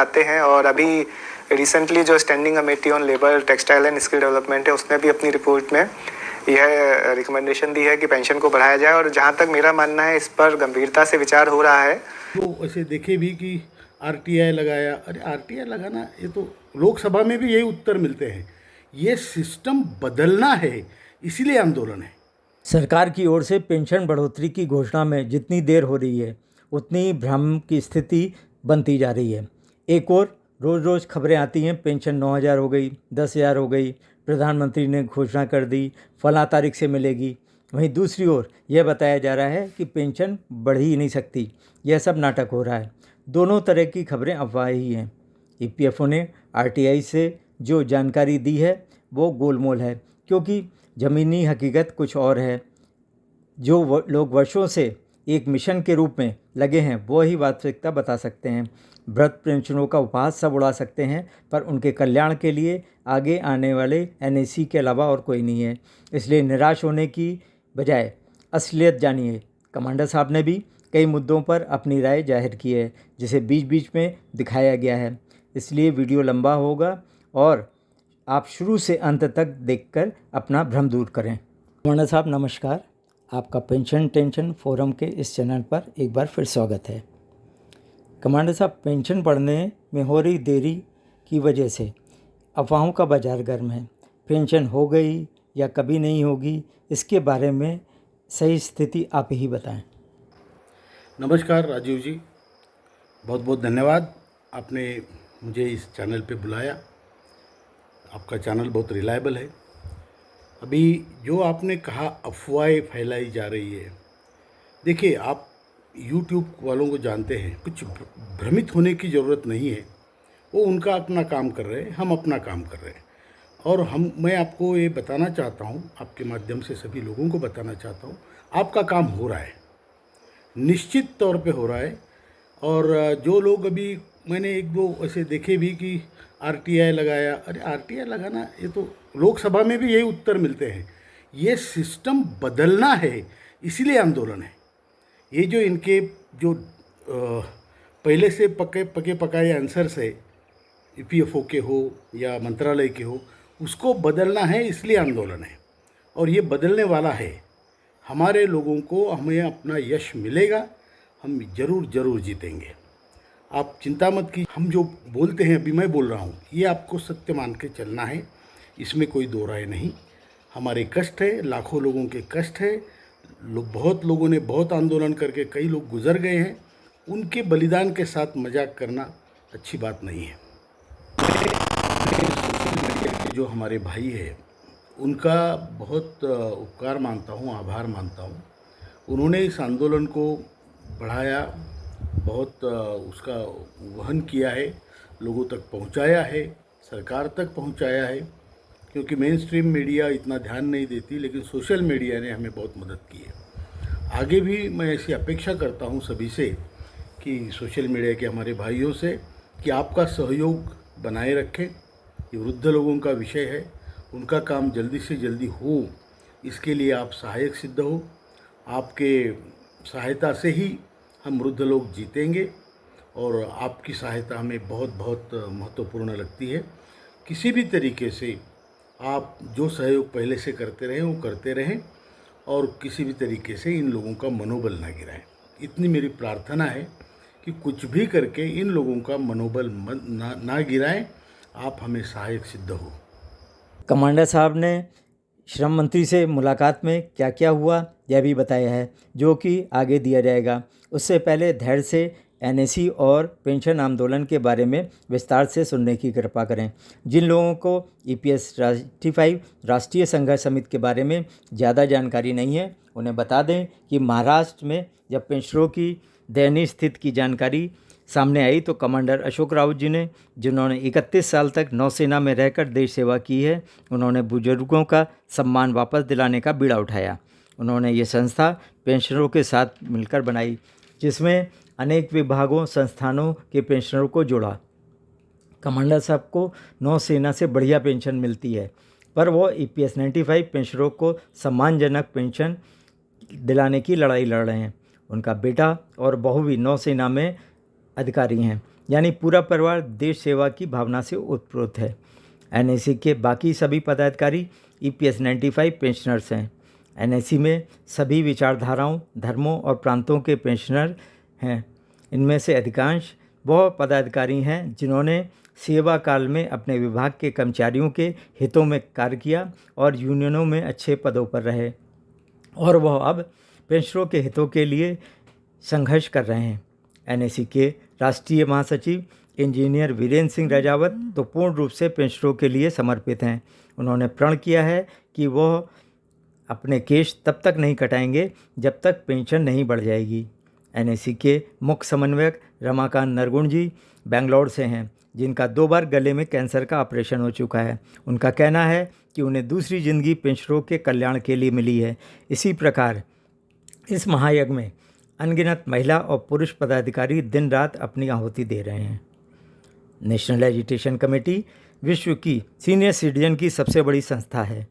आते हैं। और अभी रिसेंटली जो standing committee on labour textile and skill development है, उसने भी अपनी रिपोर्ट में यह रिकमेंडेशन दी है कि पेंशन को बढ़ाया जाए। और जहाँ तक मेरा मानना है, इस पर गंभीरता से विचार हो रहा है। तो ऐसे देखे भी कि आरटीआई लगाया, अरे आरटीआई लगाना, ये तो लोकसभा में भी यही उत्तर मिलते हैं। ये सिस्टम बदलना है, इसीलिए आंदोलन है। सरकार की ओर से पेंशन बढ़ोतरी की घोषणा में जितनी देर हो रही है, उतनी भ्रम की स्थिति बनती जा रही है। एक और रोज़ रोज़ खबरें आती हैं, पेंशन 9,000 हो गई, 10,000 हो गई, प्रधानमंत्री ने घोषणा कर दी, फला तारीख से मिलेगी। वहीं दूसरी ओर यह बताया जा रहा है कि पेंशन बढ़ ही नहीं सकती। यह सब नाटक हो रहा है। दोनों तरह की खबरें अफवाह ही हैं। ईपीएफओ ने आरटीआई से जो जानकारी दी है वो गोलमोल है, क्योंकि ज़मीनी हकीकत कुछ और है। जो लोग वर्षों से एक मिशन के रूप में लगे हैं, वो ही वास्तविकता बता सकते हैं। वृद्ध पेंशनों का उपहास सब उड़ा सकते हैं, पर उनके कल्याण के लिए आगे आने वाले एनएसी के अलावा और कोई नहीं है। इसलिए निराश होने की बजाय असलियत जानिए। कमांडर साहब ने भी कई मुद्दों पर अपनी राय जाहिर की है, जिसे बीच बीच में दिखाया गया है। इसलिए वीडियो लंबा होगा और आप शुरू से अंत तक देखकर अपना भ्रम दूर करें। कमांडर साहब नमस्कार, आपका पेंशन टेंशन फोरम के इस चैनल पर एक बार फिर स्वागत है। कमांडर साहब, पेंशन बढ़ने में हो रही देरी की वजह से अफवाहों का बाजार गर्म है। पेंशन हो गई या कभी नहीं होगी, इसके बारे में सही स्थिति आप ही बताएं। नमस्कार राजीव जी, बहुत बहुत धन्यवाद, आपने मुझे इस चैनल पे बुलाया। आपका चैनल बहुत रिलायबल है। अभी जो आपने कहा अफवाहें फैलाई जा रही है, देखिए आप YouTube वालों को जानते हैं, कुछ भ्रमित होने की ज़रूरत नहीं है। वो उनका अपना काम कर रहे हैं, हम अपना काम कर रहे हैं। और मैं आपको ये बताना चाहता हूँ, आपके माध्यम से सभी लोगों को बताना चाहता हूँ, आपका काम हो रहा है, निश्चित तौर पे हो रहा है। और जो लोग अभी मैंने एक दो ऐसे देखे भी कि आरटीआई लगाया, अरे आरटीआई लगाना, ये तो लोकसभा में भी यही उत्तर मिलते हैं। ये सिस्टम बदलना है, इसीलिए आंदोलन है। ये जो इनके जो पहले से पके पकाए आंसर्स है, ईपीएफओ के हो या मंत्रालय के हो, उसको बदलना है, इसलिए आंदोलन है। और ये बदलने वाला है। हमारे लोगों को, हमें अपना यश मिलेगा, हम ज़रूर जीतेंगे। आप चिंता मत कीजिए। हम जो बोलते हैं, अभी मैं बोल रहा हूँ, ये आपको सत्य मान के चलना है, इसमें कोई दो राय नहीं। हमारे कष्ट है, लाखों लोगों के कष्ट है। बहुत लोगों ने बहुत आंदोलन करके कई लोग गुजर गए हैं। उनके बलिदान के साथ मजाक करना अच्छी बात नहीं है। जो हमारे भाई है, उनका बहुत उपकार मानता हूँ, आभार मानता हूँ। उन्होंने इस आंदोलन को बढ़ाया, बहुत उसका वहन किया है, लोगों तक पहुँचाया है, सरकार तक पहुँचाया है। क्योंकि मेन स्ट्रीम मीडिया इतना ध्यान नहीं देती, लेकिन सोशल मीडिया ने हमें बहुत मदद की है। आगे भी मैं ऐसी अपेक्षा करता हूँ सभी से, कि सोशल मीडिया के हमारे भाइयों से, कि आपका सहयोग बनाए रखें। ये वृद्ध लोगों का विषय है, उनका काम जल्दी से जल्दी हो, इसके लिए आप सहायक सिद्ध हो। आपके सहायता से ही हम वृद्ध लोग जीतेंगे, और आपकी सहायता हमें बहुत बहुत महत्वपूर्ण लगती है। किसी भी तरीके से आप जो सहयोग पहले से करते रहें वो करते रहें, और किसी भी तरीके से इन लोगों का मनोबल ना गिराएं। इतनी मेरी प्रार्थना है कि कुछ भी करके इन लोगों का मनोबल ना गिराएं। आप हमें सहायक सिद्ध हो। कमांडर साहब ने श्रम मंत्री से मुलाकात में क्या क्या हुआ यह भी बताया है, जो कि आगे दिया जाएगा। उससे पहले धैर्य से एनएसी और पेंशन आंदोलन के बारे में विस्तार से सुनने की कृपा करें। जिन लोगों को ईपीएस 35 राष्ट्रीय संघर्ष समिति के बारे में ज़्यादा जानकारी नहीं है, उन्हें बता दें कि महाराष्ट्र में जब पेंशनरों की दयनीय स्थिति की जानकारी सामने आई, तो कमांडर अशोक राउत जी ने, जिन्होंने 31 साल तक नौसेना में रहकर देश सेवा की है, उन्होंने बुजुर्गों का सम्मान वापस दिलाने का बीड़ा उठाया। उन्होंने ये संस्था पेंशनरों के साथ मिलकर बनाई, जिसमें अनेक विभागों संस्थानों के पेंशनरों को जोड़ा। कमांडर साहब को नौसेना से बढ़िया पेंशन मिलती है, पर वो ईपीएस 95 पेंशनरों को सम्मानजनक पेंशन दिलाने की लड़ाई लड़ रहे हैं। उनका बेटा और बहू भी नौसेना में अधिकारी हैं। यानी पूरा परिवार देश सेवा की भावना से ओतप्रोत है। एनएसी के बाकी सभी पदाधिकारी EPS 95 पेंशनर्स हैं। एनएसी में सभी विचारधाराओं, धर्मों और प्रांतों के पेंशनर हैं। इनमें से अधिकांश वह पदाधिकारी हैं जिन्होंने सेवा काल में अपने विभाग के कर्मचारियों के हितों में कार्य किया और यूनियनों में अच्छे पदों पर रहे, और वह अब पेंशनरों के हितों के लिए संघर्ष कर रहे हैं। एनएसी के राष्ट्रीय महासचिव इंजीनियर वीरेंद्र सिंह राजावत तो पूर्ण रूप से पेंशनरों के लिए समर्पित हैं। उन्होंने प्रण किया है कि वह अपने केश तब तक नहीं कटाएंगे जब तक पेंशन नहीं बढ़ जाएगी। एनएसी के मुख्य समन्वयक रमाकांत नरगुण जी बेंगलौर से हैं, जिनका 2 बार गले में कैंसर का ऑपरेशन हो चुका है। उनका कहना है कि उन्हें दूसरी ज़िंदगी पेंशनरों के कल्याण के लिए मिली है। इसी प्रकार इस महायज्ञ में अनगिनत महिला और पुरुष पदाधिकारी दिन रात अपनी आहुति दे रहे हैं। नेशनल एजुकेशन कमेटी विश्व की सीनियर सिटीजन की सबसे बड़ी संस्था है,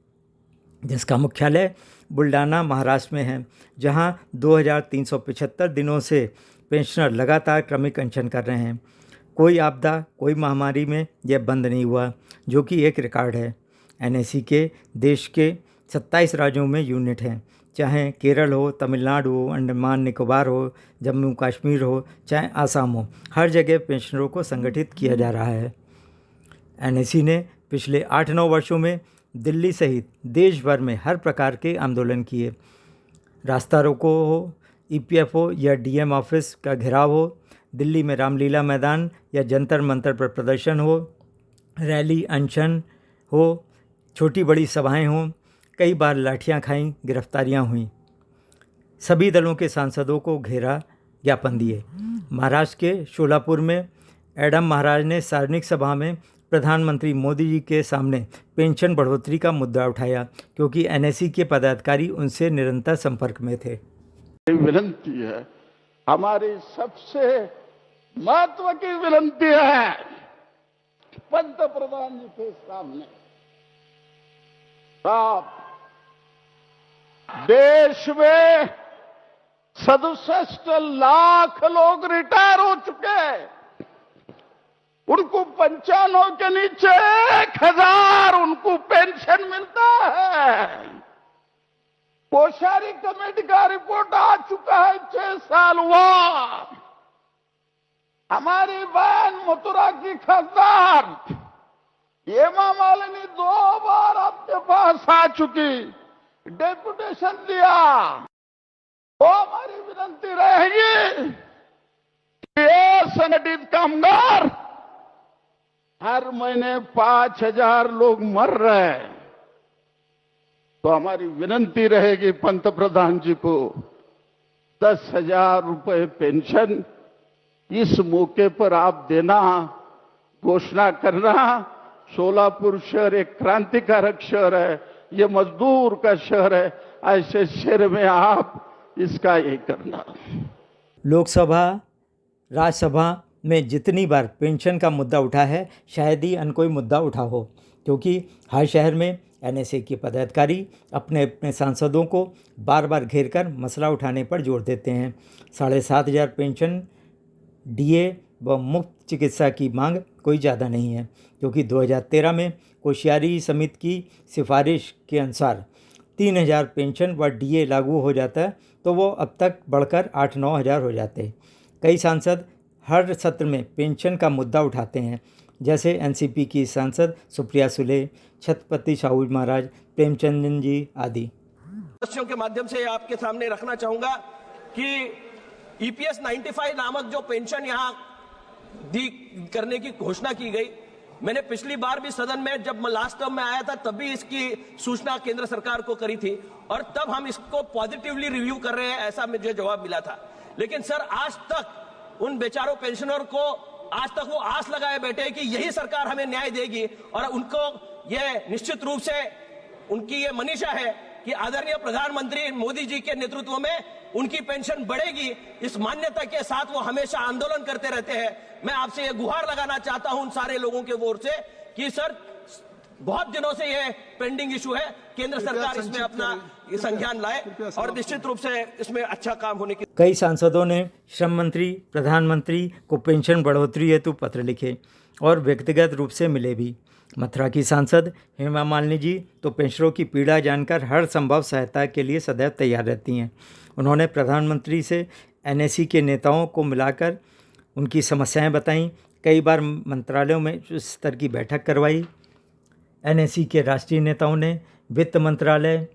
जिसका मुख्यालय बुल्डाना महाराष्ट्र में है, जहां 2375 दिनों से पेंशनर लगातार क्रमिक अनशन कर रहे हैं। कोई आपदा, कोई महामारी में यह बंद नहीं हुआ, जो कि एक रिकॉर्ड है। एनएसी के देश के 27 राज्यों में यूनिट हैं, चाहे केरल हो, तमिलनाडु हो, अंडमान निकोबार हो, जम्मू कश्मीर हो, चाहे आसाम हो, हर जगह पेंशनरों को संगठित किया जा रहा है। एनएसी ने पिछले 8-9 वर्षों में दिल्ली सहित देश भर में हर प्रकार के आंदोलन किए। रास्ता रोको हो, EPF या DM ऑफिस का घेराव हो, दिल्ली में रामलीला मैदान या जंतर मंतर पर प्रदर्शन हो, रैली, अनशन हो, छोटी बड़ी सभाएं हों, कई बार लाठियां खाईं, गिरफ्तारियां हुईं। सभी दलों के सांसदों को घेरा, ज्ञापन दिए। महाराष्ट्र के शोलापुर में एडम महाराज ने सार्वजनिक सभा में प्रधानमंत्री मोदी जी के सामने पेंशन बढ़ोतरी का मुद्दा उठाया, क्योंकि एनएसी के पदाधिकारी उनसे निरंतर संपर्क में थे। विनती है, हमारी सबसे महत्व की विनती है पंत प्रधान जी के सामने, आप देश में 67 लाख लोग रिटायर हो चुके हैं, उनको 95 के नीचे 1000 उनको पेंशन मिलता है। कोश्यारी कमेटी का रिपोर्ट आ चुका है, 6 साल हुआ। हमारी बहन मथुरा की खासदार हेमा मालिनी 2 बार आपके पास आ चुकी, डेपुटेशन दिया। तो हमारी विनती रहेगी कि ये संगठित कामगार, हर महीने 5000 लोग मर रहे हैं, तो हमारी विनती रहेगी पंत प्रधान जी को 10,000 रुपए पेंशन इस मौके पर आप देना, घोषणा करना। सोलापुर शहर एक क्रांतिकारक शहर है, ये मजदूर का शहर है, ऐसे शहर में आप इसका ये करना। लोकसभा, राज्यसभा में जितनी बार पेंशन का मुद्दा उठा है, शायद ही अन्य कोई मुद्दा उठा हो, क्योंकि हर शहर में एनएसए के पदाधिकारी अपने अपने सांसदों को बार बार घेर कर मसला उठाने पर जोर देते हैं। 7,500 पेंशन, DA व मुफ्त चिकित्सा की मांग कोई ज़्यादा नहीं है, क्योंकि 2013 में कोश्यारी समिति की सिफारिश के अनुसार 3,000 पेंशन व DA लागू हो जाता तो वो अब तक बढ़कर 8-9 हज़ार हो जाते। कई सांसद हर सत्र में पेंशन का मुद्दा उठाते हैं, जैसे एनसीपी की सांसद सुप्रिया सुले, छत्रपति शाहू महाराज, प्रेमचंद जी आदि। सदस्यों के माध्यम से आपके सामने रखना चाहूंगा कि EPS 95 नामक जो पेंशन यहां दी करने की घोषणा की गई, मैंने पिछली बार भी सदन में जब लास्ट टर्म में आया था तब भी इसकी सूचना केंद्र सरकार को करी थी और तब हम इसको पॉजिटिवली रिव्यू कर रहे हैं, ऐसा मुझे जवाब मिला था। लेकिन सर, आज तक उन बेचारों पेंशनर को आज तक वो आस लगाए बैठे कि यही सरकार हमें न्याय देगी और उनको यह निश्चित रूप से उनकी ये मनीषा है कि आदरणीय प्रधानमंत्री मोदी जी के नेतृत्व में उनकी पेंशन बढ़ेगी। इस मान्यता के साथ वो हमेशा आंदोलन करते रहते हैं। मैं आपसे ये गुहार लगाना चाहता हूं उन सारे लोगों के ओर से कि सर, बहुत दिनों से ये पेंडिंग इशू है। केंद्र सरकार इसमें अपना संज्ञान लाए और निश्चित रूप से इसमें अच्छा काम होने की। कई सांसदों ने श्रम मंत्री, प्रधानमंत्री को पेंशन बढ़ोतरी हेतु पत्र लिखे और व्यक्तिगत रूप से मिले भी। मथुरा की सांसद हेमा मालिनी जी तो पेंशनरों की पीड़ा जानकर हर संभव सहायता के लिए सदैव तैयार रहती हैं। उन्होंने प्रधानमंत्री से एनएसी के नेताओं को मिलाकर उनकी समस्याएं बताईं, कई बार मंत्रालयों में उच्च स्तर की बैठक करवाई। एनएसी के राष्ट्रीय नेताओं ने वित्त मंत्रालय,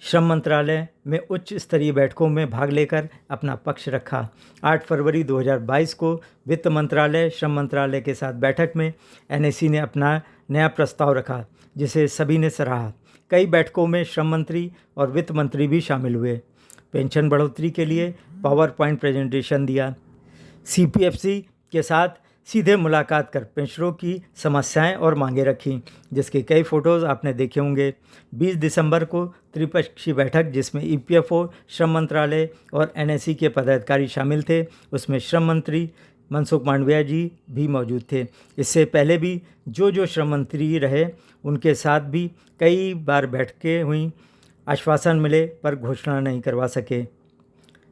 श्रम मंत्रालय में उच्च स्तरीय बैठकों में भाग लेकर अपना पक्ष रखा। 8 फरवरी 2022 को वित्त मंत्रालय, श्रम मंत्रालय के साथ बैठक में एनएसी ने अपना नया प्रस्ताव रखा, जिसे सभी ने सराहा। कई बैठकों में श्रम मंत्री और वित्त मंत्री भी शामिल हुए। पेंशन बढ़ोतरी के लिए पावर पॉइंट प्रेजेंटेशन दिया। सीपीएफसी के साथ सीधे मुलाकात कर पेंशनरों की समस्याएं और मांगें रखीं, जिसके कई फ़ोटोज़ आपने देखे होंगे। 20 दिसंबर को त्रिपक्षीय बैठक, जिसमें ईपीएफओ, श्रम मंत्रालय और एनएसी के पदाधिकारी शामिल थे, उसमें श्रम मंत्री मनसुख मांडविया जी भी मौजूद थे। इससे पहले भी जो श्रम मंत्री रहे, उनके साथ भी कई बार बैठकें हुई, आश्वासन मिले पर घोषणा नहीं करवा सके।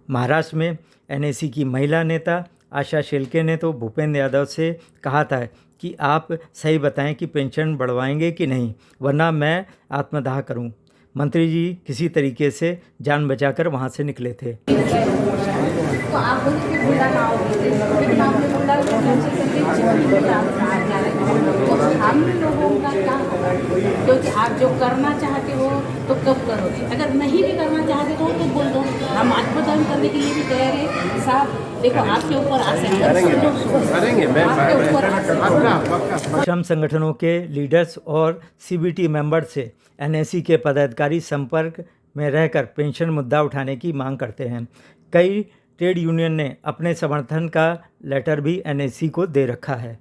महाराष्ट्र में एनएसी की महिला नेता आशा शेलके ने तो भूपेंद्र यादव से कहा था कि आप सही बताएं कि पेंशन बढ़वाएंगे कि नहीं, वरना मैं आत्मदाह करूं। मंत्री जी किसी तरीके से जान बचाकर वहां से निकले थे। तो आप बोले कि बुला ना आओगे, लेकिन आपने बोला कि पेंशन करके जीवन में आप जा रहे हो, तो हम लोगों का क्या होगा? क्योंकि आप जो करना चाहते हो तो कब करोगे? अगर नहीं भी करना चाहते हो तो बोल दो, हम आत्मदान करने के लिए भी तैयार है। साहब देखो, आपके ऊपर आसे श्रम संगठनों के लीडर्स और सीबीटी मेंबर से एनएसी के पदाधिकारी संपर्क में रहकर पेंशन मुद्दा उठाने की मांग करते हैं। कई ट्रेड यूनियन ने अपने समर्थन का लेटर भी एनएसी को दे रखा है।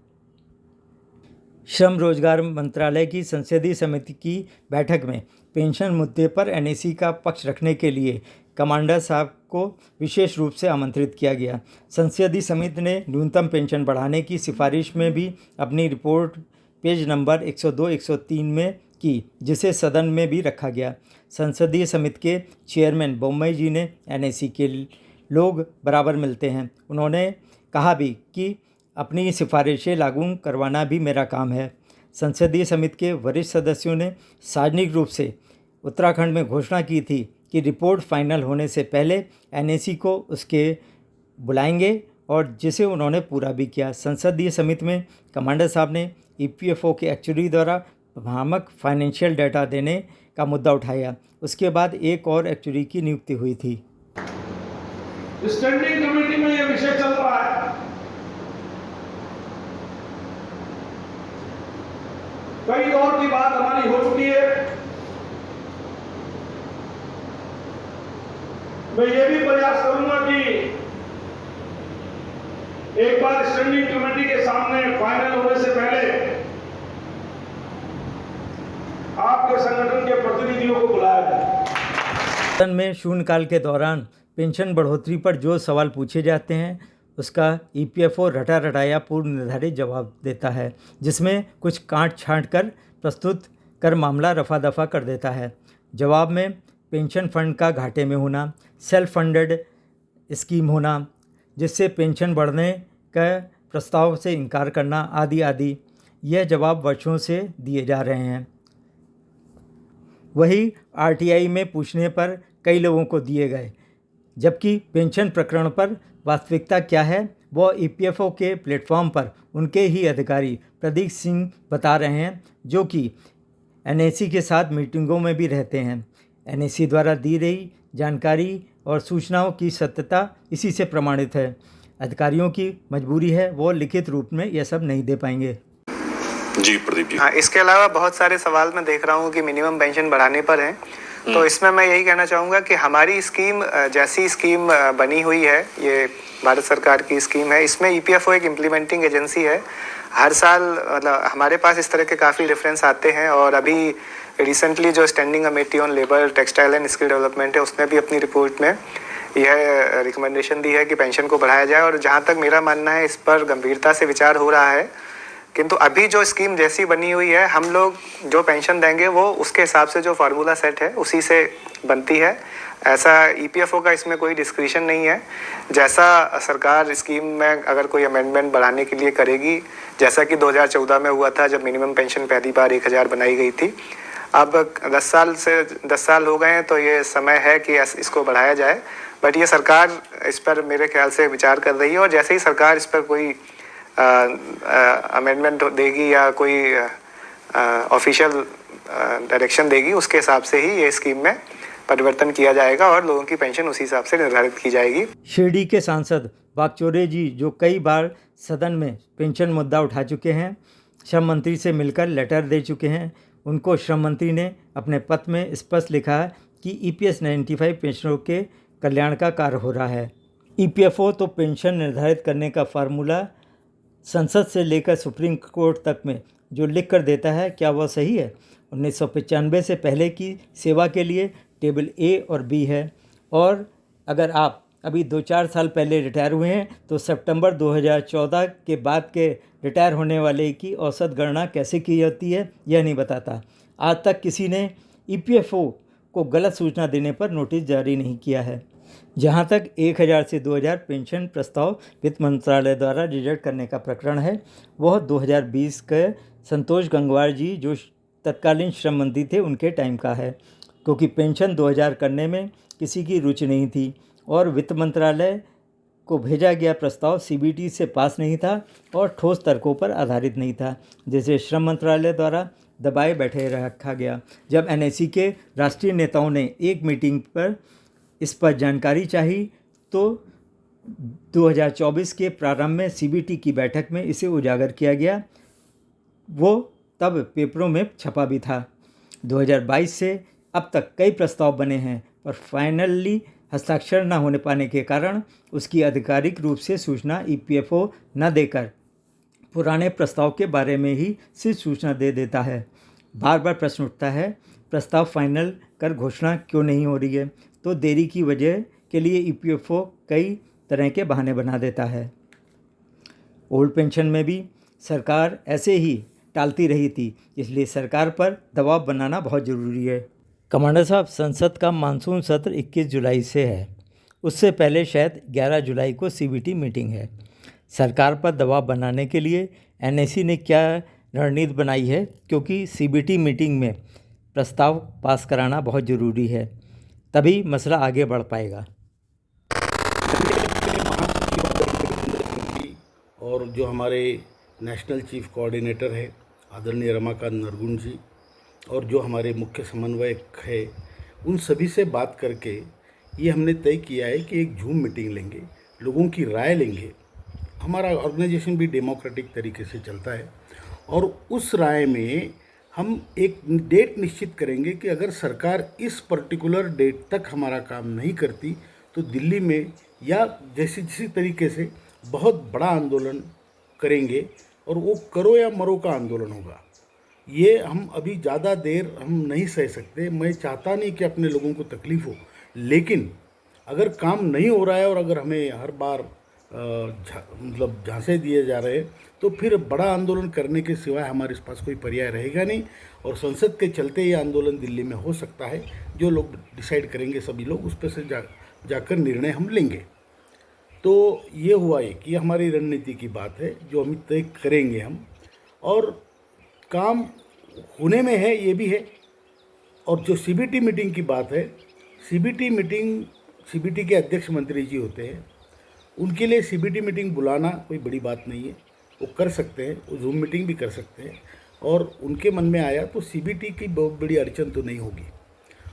श्रम रोजगार मंत्रालय की संसदीय समिति की बैठक में पेंशन मुद्दे पर एनएसी का पक्ष रखने के लिए कमांडर साहब को विशेष रूप से आमंत्रित किया गया। संसदीय समिति ने न्यूनतम पेंशन बढ़ाने की सिफारिश में भी अपनी रिपोर्ट पेज नंबर 102-103 में की, जिसे सदन में भी रखा गया। संसदीय समिति के चेयरमैन बोम्मई जी ने एनएसी के लोग बराबर मिलते हैं। उन्होंने कहा भी कि अपनी सिफारिशें लागू करवाना भी मेरा काम है। संसदीय समिति के वरिष्ठ सदस्यों ने सार्वजनिक रूप से उत्तराखंड में घोषणा की थी कि रिपोर्ट फाइनल होने से पहले एनएसी को उसके बुलाएंगे, और जिसे उन्होंने पूरा भी किया। संसदीय समिति में कमांडर साहब ने ईपीएफओ के एक्चुअरी द्वारा भ्रामक फाइनेंशियल डाटा देने का मुद्दा उठाया। उसके बाद एक और एक्चुअरी की नियुक्ति हुई थी। स्टैंडिंग कमेटी में यह विषय चल रहा है। कई दौर की बात हमारी हो चुकी है। मैं ये भी प्रयास करूंगा कि एक बार स्टैंडिंग कमेटी के सामने फाइनल होने से पहले आपके संगठन के प्रतिनिधियों को बुलाया जाए। सदन में शून्यकाल के दौरान पेंशन बढ़ोतरी पर जो सवाल पूछे जाते हैं, उसका ईपीएफओ रटा रटाया पूर्व निर्धारित जवाब देता है, जिसमें कुछ काट छांट कर प्रस्तुत कर मामला रफा दफा कर देता है। जवाब में पेंशन फंड का घाटे में होना, सेल्फ फंडेड स्कीम होना, जिससे पेंशन बढ़ने का प्रस्ताव से इनकार करना, आदि आदि, यह जवाब वर्षों से दिए जा रहे हैं। वही आरटीआई में पूछने पर कई लोगों को दिए गए, जबकि पेंशन प्रकरण पर वास्तविकता क्या है वह ईपीएफओ के प्लेटफॉर्म पर उनके ही अधिकारी प्रदीप सिंह बता रहे हैं, जो कि एनएसी के साथ मीटिंगों में भी रहते हैं। एनएसी द्वारा दी गई जानकारी और सूचनाओं की सत्यता इसी से प्रमाणित है। अधिकारियों की मजबूरी है, वो लिखित रूप में यह सब नहीं दे पाएंगे। जी प्रदीप जी। हाँ, इसके अलावा बहुत सारे सवाल मैं देख रहा हूँ कि मिनिमम पेंशन बढ़ाने पर हैं। तो इसमें मैं यही कहना चाहूँगा कि हमारी स्कीम, जैसी स्कीम बनी हुई है, ये भारत सरकार की स्कीम है, इसमें ईपीएफओ एक इम्प्लीमेंटिंग एजेंसी है। हर साल मतलब हमारे पास इस तरह के काफ़ी रेफरेंस आते हैं, और अभी रिसेंटली जो standing committee on labour, textile and skill development है, उसने भी अपनी रिपोर्ट में यह रिकमेंडेशन दी है कि पेंशन को बढ़ाया जाए। और जहाँ तक मेरा मानना है, इस पर गंभीरता से विचार हो रहा है। किंतु अभी जो स्कीम जैसी बनी हुई है, हम लोग जो पेंशन देंगे वो उसके हिसाब से जो फार्मूला सेट है उसी से बनती है। ऐसा ईपीएफओ का इसमें कोई डिस्क्रिशन नहीं है। जैसा सरकार स्कीम में अगर कोई अमेंडमेंट बढ़ाने के लिए करेगी, जैसा कि 2014 में हुआ था जब मिनिमम पेंशन पहली बार 1000 बनाई गई थी, अब 10 साल हो गए हैं, तो ये समय है कि इसको बढ़ाया जाए। बट ये सरकार इस पर मेरे ख्याल से विचार कर रही है, और जैसे ही सरकार इस पर कोई अमेंडमेंट देगी या कोई ऑफिशियल डायरेक्शन देगी, उसके हिसाब से ही ये स्कीम में परिवर्तन किया जाएगा और लोगों की पेंशन उसी हिसाब से निर्धारित की जाएगी। शिरडी के सांसद वाकचौरे जी, जो कई बार सदन में पेंशन मुद्दा उठा चुके हैं, श्रम मंत्री से मिलकर लेटर दे चुके हैं, उनको श्रम मंत्री ने अपने पत्र में स्पष्ट लिखा है कि EPS 95 पेंशनरों के कल्याण का कार्य हो रहा है। EPFO तो पेंशन निर्धारित करने का फार्मूला संसद से लेकर सुप्रीम कोर्ट तक में जो लिख कर देता है, क्या वह सही है? 1995 से पहले की सेवा के लिए टेबल A और B है, और अगर आप अभी 2-4 साल पहले रिटायर हुए हैं तो सितंबर 2014 के बाद के रिटायर होने वाले की औसत गणना कैसे की जाती है यह नहीं बताता। आज तक किसी ने EPFO को गलत सूचना देने पर नोटिस जारी नहीं किया है। जहां तक 1000 से 2000 पेंशन प्रस्ताव वित्त मंत्रालय द्वारा रिजेक्ट करने का प्रकरण है, वह 2020 के संतोष गंगवार जी, जो तत्कालीन श्रम मंत्री थे, उनके टाइम का है, क्योंकि पेंशन 2000 करने में किसी की रुचि नहीं थी और वित्त मंत्रालय को भेजा गया प्रस्ताव CBT से पास नहीं था और ठोस तर्कों पर आधारित नहीं था, जिसे श्रम मंत्रालय द्वारा दबाए बैठे रखा गया। जब NSE के राष्ट्रीय नेताओं ने एक मीटिंग पर इस पर जानकारी चाहिए तो 2024 के प्रारंभ में CBT की बैठक में इसे उजागर किया गया। वो तब पेपरों में छपा भी था। 2022 से अब तक कई प्रस्ताव बने हैं, पर फाइनली हस्ताक्षर न होने पाने के कारण उसकी आधिकारिक रूप से सूचना EPFO न देकर पुराने प्रस्ताव के बारे में ही सिर्फ सूचना दे देता है। बार बार प्रश्न उठता है, प्रस्ताव फाइनल कर घोषणा क्यों नहीं हो रही है? तो देरी की वजह के लिए EPFO कई तरह के बहाने बना देता है। ओल्ड पेंशन में भी सरकार ऐसे ही टालती रही थी, इसलिए सरकार पर दबाव बनाना बहुत ज़रूरी है। कमांडर साहब, संसद का मानसून सत्र 21 जुलाई से है, उससे पहले शायद 11 जुलाई को CBT मीटिंग है। सरकार पर दबाव बनाने के लिए NSE ने क्या रणनीति बनाई है, क्योंकि CBT मीटिंग में प्रस्ताव पास कराना बहुत ज़रूरी है, तभी मसला आगे बढ़ पाएगा। और जो हमारे नेशनल चीफ कोऑर्डिनेटर है आदरणीय रमाकांत नरगुण जी, और जो हमारे मुख्य समन्वयक है, उन सभी से बात करके ये हमने तय किया है कि एक जूम मीटिंग लेंगे, लोगों की राय लेंगे। हमारा ऑर्गेनाइजेशन भी डेमोक्रेटिक तरीके से चलता है, और उस राय में हम एक डेट निश्चित करेंगे कि अगर सरकार इस पर्टिकुलर डेट तक हमारा काम नहीं करती तो दिल्ली में या जिस तरीके से बहुत बड़ा आंदोलन करेंगे, और वो करो या मरो का आंदोलन होगा। ये हम अभी ज़्यादा देर हम नहीं सह सकते। मैं चाहता नहीं कि अपने लोगों को तकलीफ़ हो, लेकिन अगर काम नहीं हो रहा है और अगर हमें हर बार मतलब झांसे दिए जा रहे हैं, तो फिर बड़ा आंदोलन करने के सिवाय हमारे पास कोई पर्याय रहेगा नहीं, और संसद के चलते ये आंदोलन दिल्ली में हो सकता है। जो लोग डिसाइड करेंगे सभी लोग उस पर से जाकर निर्णय हम लेंगे। तो ये हुआ है कि हमारी रणनीति की बात है जो हम तय करेंगे हम, और काम होने में है ये भी है। और जो CBT मीटिंग की बात है, CBT मीटिंग, CBT के अध्यक्ष मंत्री जी होते हैं, उनके लिए CBT मीटिंग बुलाना कोई बड़ी बात नहीं है, वो कर सकते हैं, वो जूम मीटिंग भी कर सकते हैं, और उनके मन में आया तो CBT की बहुत बड़ी अड़चन तो नहीं होगी,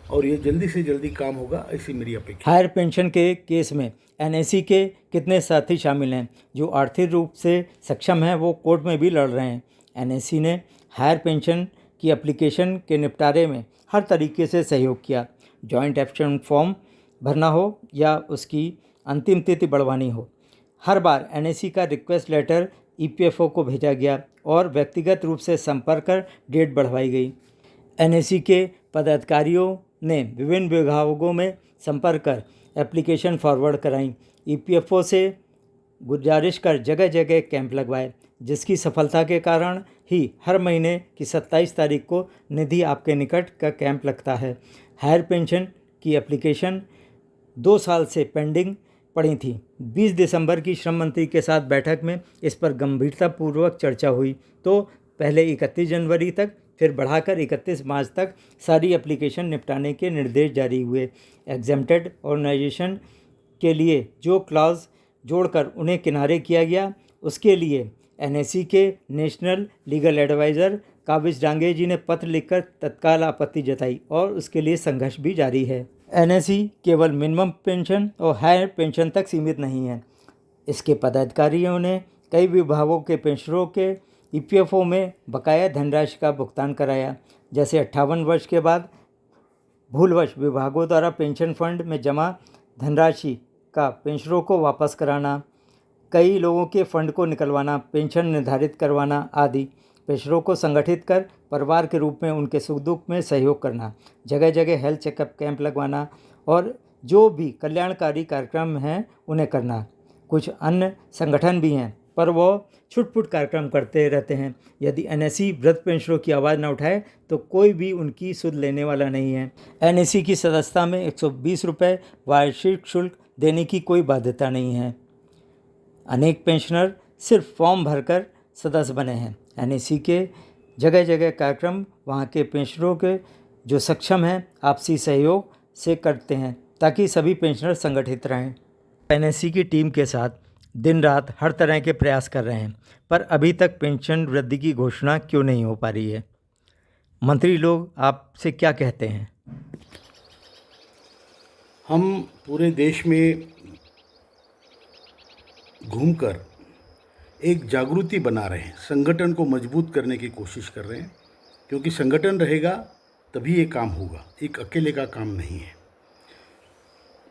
और ये जल्दी से जल्दी काम होगा, ऐसी मेरी अपेक्षा। हायर पेंशन के केस में NSE के कितने साथी शामिल हैं? जो आर्थिक रूप से सक्षम हैं वो कोर्ट में भी लड़ रहे हैं। NSE ने हायर पेंशन की एप्लीकेशन के निपटारे में हर तरीके से सहयोग किया। जॉइंट एक्शन फॉर्म भरना हो या उसकी अंतिम तिथि बढ़वानी हो, हर बार NSE का रिक्वेस्ट लेटर EPFO को भेजा गया और व्यक्तिगत रूप से संपर्क कर डेट बढ़वाई गई। NSE के पदाधिकारियों ने विभिन्न विभागों में संपर्क कर एप्लीकेशन फॉरवर्ड कराई। EPFO से गुजारिश कर जगह जगह कैंप लगवाए, जिसकी सफलता के कारण ही हर महीने की 27 तारीख को निधि आपके निकट का कैंप लगता है। हायर पेंशन की एप्लीकेशन 2 साल से पेंडिंग पड़ी थी। 20 दिसंबर की श्रम मंत्री के साथ बैठक में इस पर गंभीरतापूर्वक चर्चा हुई, तो पहले 31 जनवरी तक, फिर बढ़ाकर 31 मार्च तक सारी एप्लीकेशन निपटाने के निर्देश जारी हुए। एग्जेम्प्टेड ऑर्गेनाइजेशन के लिए जो क्लॉज जोड़कर उन्हें किनारे किया गया, उसके लिए एनएससी के नेशनल लीगल एडवाइज़र काबिज डांगे जी ने पत्र लिखकर तत्काल आपत्ति जताई और उसके लिए संघर्ष भी जारी है। एनएससी केवल मिनिमम पेंशन और हायर पेंशन तक सीमित नहीं है। इसके पदाधिकारियों ने कई विभागों के पेंशनरों के ईपीएफओ में बकाया धनराशि का भुगतान कराया, जैसे 58 वर्ष के बाद भूलवश विभागों द्वारा पेंशन फंड में जमा धनराशि का पेंशनरों को वापस कराना, कई लोगों के फंड को निकलवाना, पेंशन निर्धारित करवाना आदि। पेंशनरों को संगठित कर परिवार के रूप में उनके सुख दुख में सहयोग करना, जगह जगह हेल्थ चेकअप कैंप लगवाना और जो भी कल्याणकारी कार्यक्रम हैं उन्हें करना। कुछ अन्य संगठन भी हैं पर वो छुटपुट कार्यक्रम करते रहते हैं। यदि एनएससी वृद्ध पेंशनरों की आवाज़ न उठाए तो कोई भी उनकी सुध लेने वाला नहीं है। एनएससी की सदस्यता में 120 रुपये वार्षिक शुल्क देने की कोई बाध्यता नहीं है। अनेक पेंशनर सिर्फ फॉर्म भरकर सदस्य बने हैं। एनएससी के जगह जगह कार्यक्रम वहाँ के पेंशनरों के जो सक्षम हैं आपसी सहयोग से करते हैं ताकि सभी पेंशनर संगठित रहें। एनएससी की टीम के साथ दिन रात हर तरह के प्रयास कर रहे हैं, पर अभी तक पेंशन वृद्धि की घोषणा क्यों नहीं हो पा रही है? मंत्री लोग आपसे क्या कहते हैं? हम पूरे देश में घूमकर एक जागृति बना रहे हैं, संगठन को मजबूत करने की कोशिश कर रहे हैं, क्योंकि संगठन रहेगा तभी ये काम होगा, एक अकेले का काम नहीं है।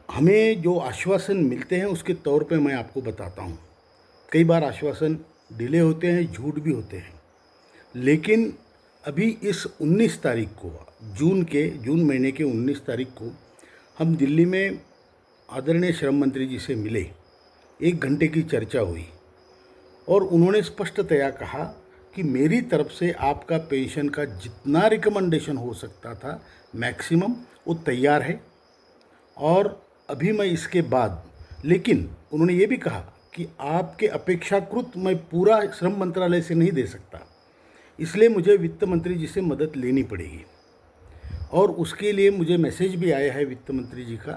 हमें जो आश्वासन मिलते हैं उसके तौर पे मैं आपको बताता हूँ। कई बार आश्वासन डिले होते हैं, झूठ भी होते हैं, लेकिन अभी इस 19 तारीख को जून महीने के 19 तारीख को हम दिल्ली में आदरणीय श्रम मंत्री जी से मिले। 1 घंटे की चर्चा हुई और उन्होंने स्पष्टतया कहा कि मेरी तरफ से आपका पेंशन का जितना रिकमेंडेशन हो सकता था मैक्सिमम वो तैयार है, और अभी मैं इसके बाद, लेकिन उन्होंने ये भी कहा कि आपके अपेक्षाकृत मैं पूरा श्रम मंत्रालय से नहीं दे सकता, इसलिए मुझे वित्त मंत्री जी से मदद लेनी पड़ेगी। और उसके लिए मुझे मैसेज भी आया है वित्त मंत्री जी का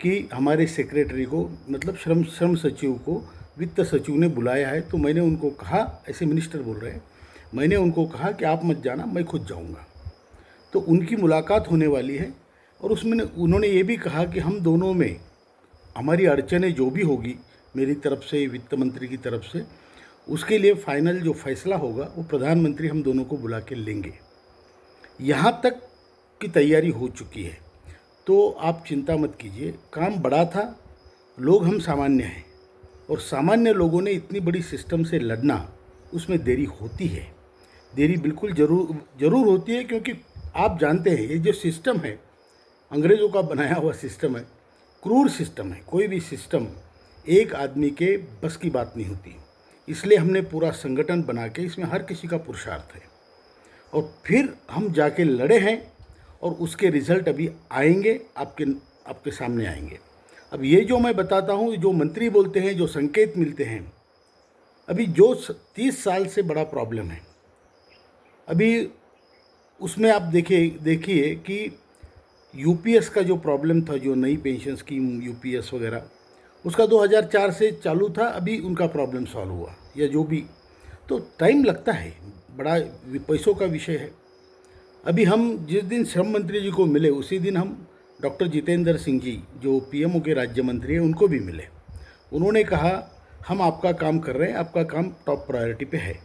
कि हमारे सेक्रेटरी को, मतलब श्रम सचिव को वित्त सचिव ने बुलाया है। तो मैंने उनको कहा, ऐसे मिनिस्टर बोल रहे हैं, मैंने उनको कहा कि आप मत जाना, मैं खुद जाऊंगा। तो उनकी मुलाकात होने वाली है और उसमें उन्होंने ये भी कहा कि हम दोनों में हमारी अड़चनें जो भी होगी मेरी तरफ से, वित्त मंत्री की तरफ से, उसके लिए फाइनल जो फैसला होगा वो प्रधानमंत्री हम दोनों को बुला के लेंगे। यहाँ तक की तैयारी हो चुकी है, तो आप चिंता मत कीजिए। काम बड़ा था, लोग हम सामान्य हैं, और सामान्य लोगों ने इतनी बड़ी सिस्टम से लड़ना, उसमें देरी होती है। देरी बिल्कुल ज़रूर होती है, क्योंकि आप जानते हैं ये जो सिस्टम है अंग्रेज़ों का बनाया हुआ सिस्टम है, क्रूर सिस्टम है। कोई भी सिस्टम एक आदमी के बस की बात नहीं होती, इसलिए हमने पूरा संगठन बना के इसमें हर किसी का पुरुषार्थ है, और फिर हम जाके लड़े हैं और उसके रिज़ल्ट अभी आएंगे, आपके सामने आएंगे। अब ये जो मैं बताता हूँ, जो मंत्री बोलते हैं, जो संकेत मिलते हैं, अभी जो 30 साल से बड़ा प्रॉब्लम है, अभी उसमें आप देखिए कि यूपीएस का जो प्रॉब्लम था, जो नई पेंशन स्कीम यूपीएस वगैरह, उसका 2004 से चालू था, अभी उनका प्रॉब्लम सॉल्व हुआ या जो भी, तो टाइम लगता है, बड़ा पैसों का विषय है। अभी हम जिस दिन श्रम मंत्री जी को मिले उसी दिन हम डॉक्टर जितेंद्र सिंह जी, जो पीएमओ के राज्य मंत्री हैं, उनको भी मिले। उन्होंने कहा हम आपका काम कर रहे हैं, आपका काम टॉप प्रायोरिटी पे है।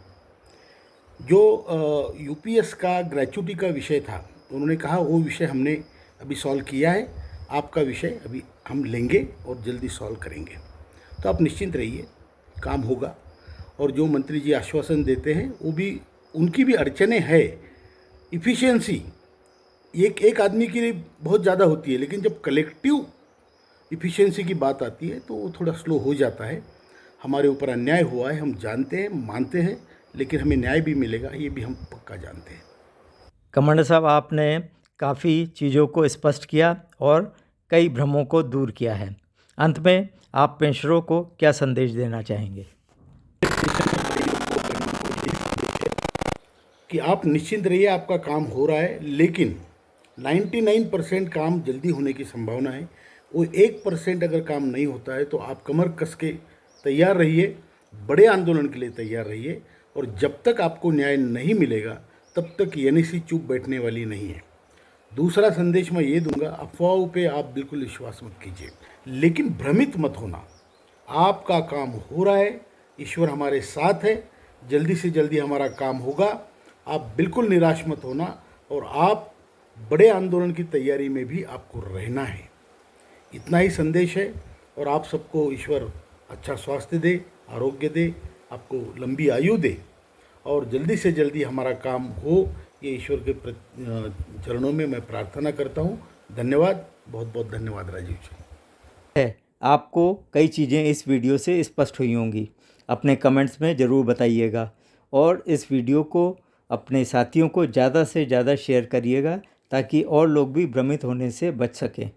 जो यूपीएस का ग्रेच्युटी का विषय था, उन्होंने कहा वो विषय हमने अभी सॉल्व किया है, आपका विषय अभी हम लेंगे और जल्दी सॉल्व करेंगे। तो आप निश्चिंत रहिए, काम होगा। और जो मंत्री जी आश्वासन देते हैं वो भी, उनकी भी अड़चनें है। इफ़िशियंसी एक आदमी के लिए बहुत ज़्यादा होती है, लेकिन जब कलेक्टिव इफ़िशियंसी की बात आती है तो वो थोड़ा स्लो हो जाता है। हमारे ऊपर अन्याय हुआ है, हम जानते हैं, मानते हैं, लेकिन हमें न्याय भी मिलेगा, ये भी हम पक्का जानते हैं। कमांडर साहब, आपने काफ़ी चीज़ों को स्पष्ट किया और कई भ्रमों को दूर किया है। अंत में आप पेंशनरों को क्या संदेश देना चाहेंगे? कि आप निश्चिंत रहिए, आपका काम हो रहा है, लेकिन 99% काम जल्दी होने की संभावना है। वो 1% अगर काम नहीं होता है तो आप कमर कस के तैयार रहिए, बड़े आंदोलन के लिए तैयार रहिए, और जब तक आपको न्याय नहीं मिलेगा तब तक एनएसी चुप बैठने वाली नहीं है। दूसरा संदेश मैं ये दूंगा, अफवाहों पे आप बिल्कुल विश्वास मत कीजिए, लेकिन भ्रमित मत होना। आपका काम हो रहा है, ईश्वर हमारे साथ है, जल्दी से जल्दी हमारा काम होगा। आप बिल्कुल निराश मत होना, और आप बड़े आंदोलन की तैयारी में भी आपको रहना है। इतना ही संदेश है, और आप सबको ईश्वर अच्छा स्वास्थ्य दे, आरोग्य दे, आपको लंबी आयु दे, और जल्दी से जल्दी हमारा काम हो, ये ईश्वर के चरणों में मैं प्रार्थना करता हूँ। धन्यवाद, बहुत बहुत धन्यवाद राजीव जी। है, आपको कई चीज़ें इस वीडियो से स्पष्ट हुई होंगी। अपने कमेंट्स में ज़रूर बताइएगा, और इस वीडियो को अपने साथियों को ज़्यादा से ज़्यादा शेयर करिएगा ताकि और लोग भी भ्रमित होने से बच सकें।